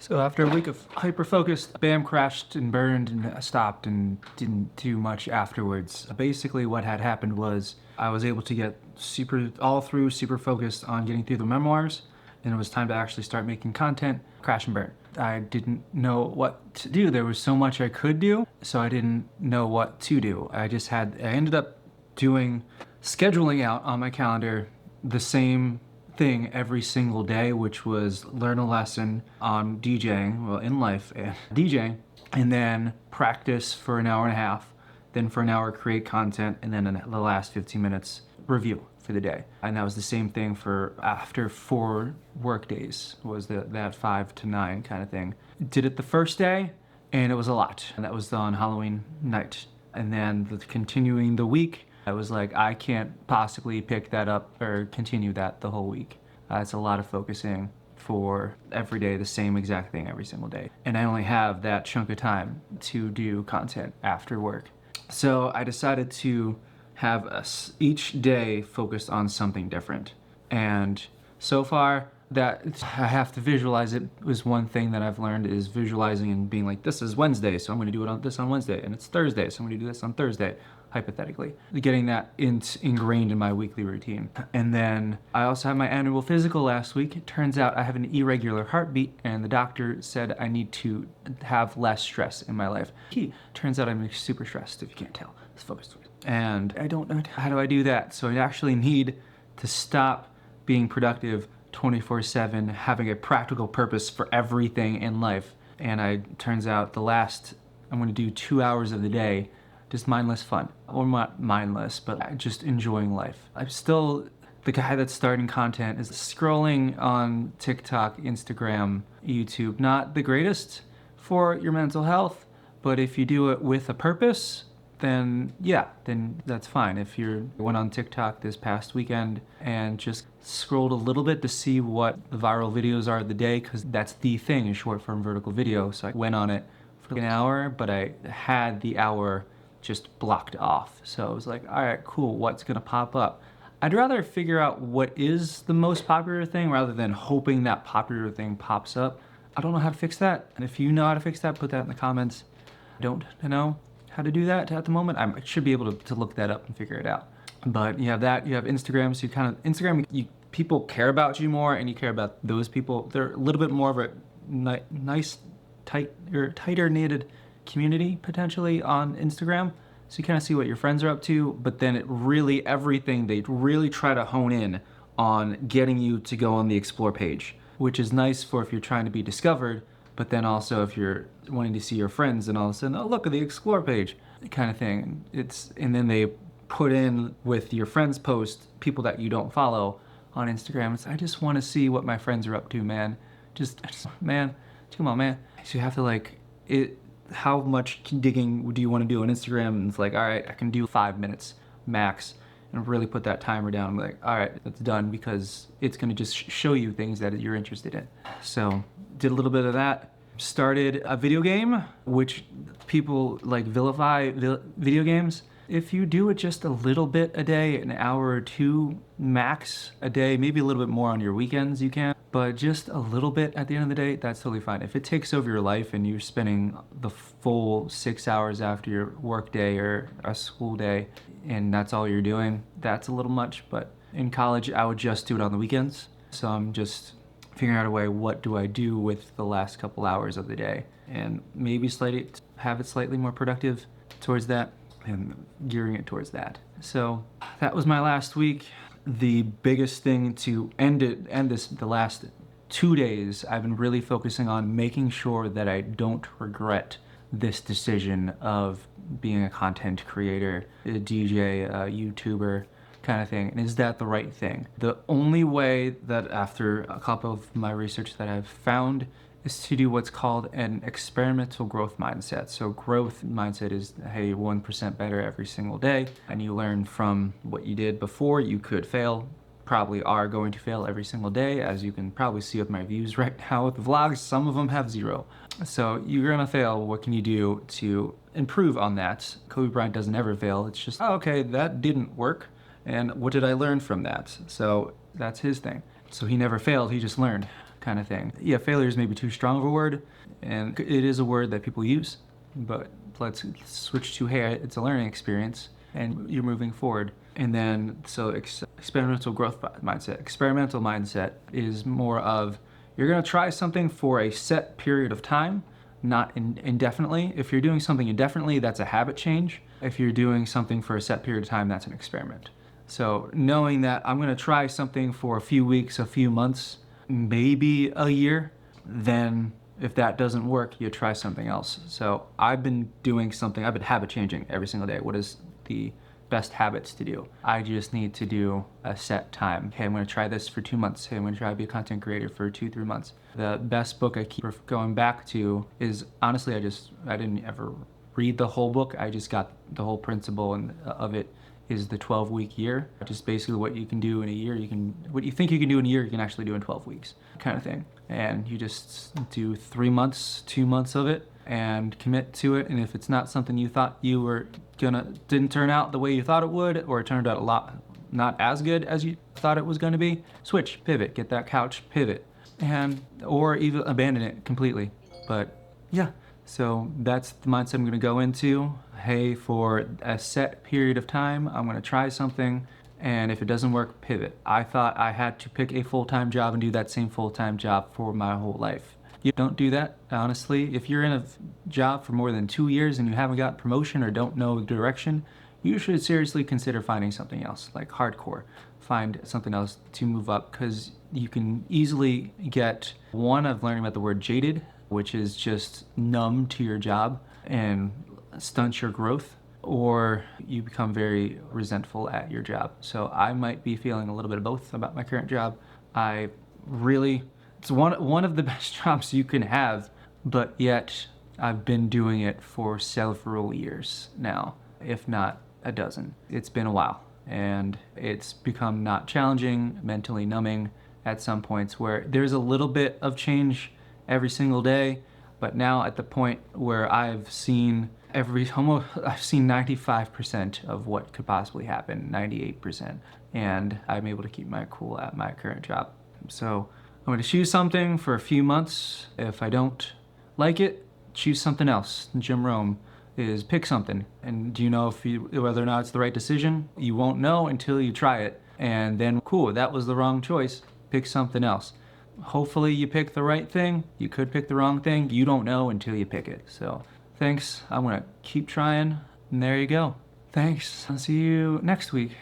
So after a week of hyper-focused, BAM crashed and burned and stopped and didn't do much afterwards. Basically what had happened was I was able to get super focused on getting through the memoirs, and it was time to actually start making content. Crash and burn. I didn't know what to do. There was so much I could do, so I didn't know what to do. I ended up scheduling out on my calendar the same thing every single day, which was learn a lesson on DJing, well, in life and DJing, and then practice for an hour and a half, then for an hour create content, and then in the last 15 minutes review for the day. And that was the same thing for after 4 work days, was that 5 to 9 kind of thing. Did it the first day, and it was a lot. And that was on Halloween night. And then continuing the week, I was like, I can't possibly pick that up or continue that the whole week. It's a lot of focusing for every day, the same exact thing every single day. And I only have that chunk of time to do content after work. So I decided to have each day focused on something different. And so far, that I have to visualize it was one thing that I've learned, is visualizing and being like, this is Wednesday, so I'm gonna do this on Wednesday, and it's Thursday, so I'm gonna do this on Thursday, hypothetically. Getting that ingrained in my weekly routine. And then I also had my annual physical last week. It turns out I have an irregular heartbeat, and the doctor said I need to have less stress in my life. Turns out I'm super stressed, if you can't tell. It's focused. And I don't know, how do I do that? So I actually need to stop being productive 24/7, having a practical purpose for everything in life. And turns out I'm gonna do 2 hours of the day, just mindless fun. Or not mindless, but just enjoying life. I'm still the guy that's starting content, is scrolling on TikTok, Instagram, YouTube. Not the greatest for your mental health, but if you do it with a purpose, then that's fine. If you went on TikTok this past weekend and just scrolled a little bit to see what the viral videos are of the day, because that's the thing, is short form vertical video. So I went on it for an hour, but I had the hour just blocked off. So I was like, all right, cool, what's gonna pop up? I'd rather figure out what is the most popular thing rather than hoping that popular thing pops up. I don't know how to fix that. And if you know how to fix that, put that in the comments. I don't know how to do that at the moment. I should be able to look that up and figure it out. But you have that, you have Instagram, so people care about you more, and you care about those people. They're a little bit more of a nice, tighter knitted community potentially on Instagram. So you kind of see what your friends are up to, but then they really try to hone in on getting you to go on the explore page, which is nice for if you're trying to be discovered, but then also if you're wanting to see your friends and all of a sudden, oh, look at the explore page kind of thing. And then they put in with your friends post people that you don't follow on Instagram. I just want to see what my friends are up to, man. Man, come on, man. So you have to how much digging do you want to do on Instagram? And it's like, all right, I can do 5 minutes max, and really put that timer down. I'm like, all right, that's done, because it's gonna just show you things that you're interested in. So did a little bit of that. Started a video game, which people vilify video games. If you do it just a little bit a day, an hour or 2 max a day, maybe a little bit more on your weekends you can, but just a little bit at the end of the day, that's totally fine. If it takes over your life and you're spending the full 6 hours after your work day or a school day, and that's all you're doing, that's a little much. But in college, I would just do it on the weekends. So I'm just figuring out a way, what do I do with the last couple hours of the day? And maybe have it slightly more productive towards that, and gearing it towards that. So that was my last week. The biggest thing to the last 2 days, I've been really focusing on making sure that I don't regret this decision of being a content creator, a DJ, a YouTuber kind of thing. And is that the right thing? The only way that, after a couple of my research that I've found, is to do what's called an experimental growth mindset. So growth mindset is, hey, 1% better every single day, and you learn from what you did before. You could fail, probably are going to fail every single day, as you can probably see with my views right now with the vlogs. Some of them have 0. So you're gonna fail. What can you do to improve on that? Kobe Bryant doesn't ever fail. It's just, oh, okay, that didn't work, and what did I learn from that? So that's his thing. So he never failed, he just learned. kind of thing. Yeah, failure is maybe too strong of a word, and it is a word that people use, but let's switch to, hey, it's a learning experience and you're moving forward. And then, so experimental growth mindset. Experimental mindset is more of, you're gonna try something for a set period of time, not indefinitely. If you're doing something indefinitely, that's a habit change. If you're doing something for a set period of time, that's an experiment. So knowing that I'm gonna try something for a few weeks, a few months, maybe a year, then if that doesn't work, you try something else. So I've been doing something, I've been habit changing every single day. What is the best habits to do? I just need to do a set time. Okay, I'm gonna try this for 2 months. Hey, I'm gonna try to be a content creator for 2-3 months. The best book I keep going back to is, honestly, I didn't ever read the whole book. I just got the whole principle of it, is the 12-week year. Just basically what you can do in a year, what you think you can do in a year, you can actually do in 12 weeks, kind of thing. And you just do 3 months, 2 months of it, and commit to it. And if it's not something you thought you were didn't turn out the way you thought it would, or it turned out a lot not as good as you thought it was gonna be, switch, pivot, get that couch, pivot, or even abandon it completely. But yeah, so that's the mindset I'm gonna go into. Hey, for a set period of time, I'm gonna try something, and if it doesn't work, pivot. I thought I had to pick a full-time job and do that same full-time job for my whole life. You don't do that, honestly. If you're in a job for more than 2 years and you haven't got promotion or don't know direction, you should seriously consider finding something else, like hardcore. Find something else to move up, because you can easily get, one, of learning about the word jaded, which is just numb to your job and stunts your growth, or you become very resentful at your job. So I might be feeling a little bit of both about my current job. It's one of the best jobs you can have, but yet I've been doing it for several years now, if not a dozen. It's been a while, and it's become not challenging, mentally numbing at some points, where there's a little bit of change every single day, but now at the point where I've seen 95% of what could possibly happen, 98%, and I'm able to keep my cool at my current job. So I'm gonna choose something for a few months. If I don't like it, choose something else. Jim Rome is, pick something. And do you know whether or not it's the right decision? You won't know until you try it. And then, cool, that was the wrong choice. Pick something else. Hopefully you pick the right thing. You could pick the wrong thing. You don't know until you pick it. So thanks. I'm gonna keep trying. And there you go. Thanks. I'll see you next week.